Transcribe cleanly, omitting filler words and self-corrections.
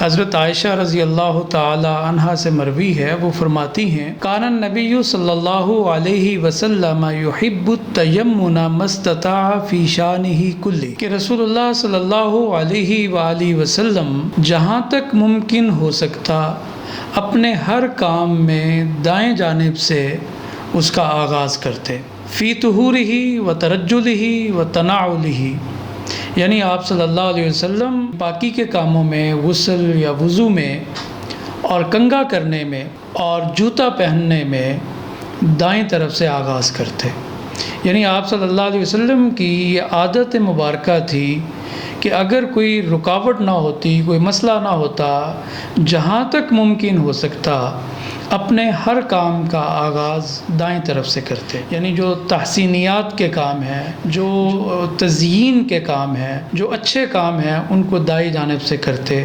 हज़रत आयशा रज़ी अल्लाह ताला अन्हा से मरवी है, वो फरमाती हैं कानन नबी सल्लल्लाहु अलैहि वसल्लम युहिब्बुत तयम्मुना मस्तता फ़ी शानिही कुल्ली, कि रसूलुल्लाह सल्लल्लाहु अलैहि वसल्लम जहाँ तक मुमकिन हो सकता अपने हर काम में दाएं जानिब से उसका आगाज़ करते। फ़ी तुहूरिही व तरज्जुलिही व तनाउलिही, यानी आप सल्लल्लाहु अलैहि वसल्लम बाकी के कामों में, गुस्ल या वज़ू में और कंघा करने में और जूता पहनने में दाएं तरफ से आगाज़ करते। यानी आप सल्लल्लाहु अलैहि वसल्लम की ये आदत मुबारक थी कि अगर कोई रुकावट ना होती, कोई मसला ना होता, जहाँ तक मुमकिन हो सकता अपने हर काम का आगाज़ दाएं तरफ से करते। यानी जो तहसीनियात के काम हैं, जो तज़यीन के काम हैं, जो अच्छे काम हैं, उनको दाएं जानिब से करते।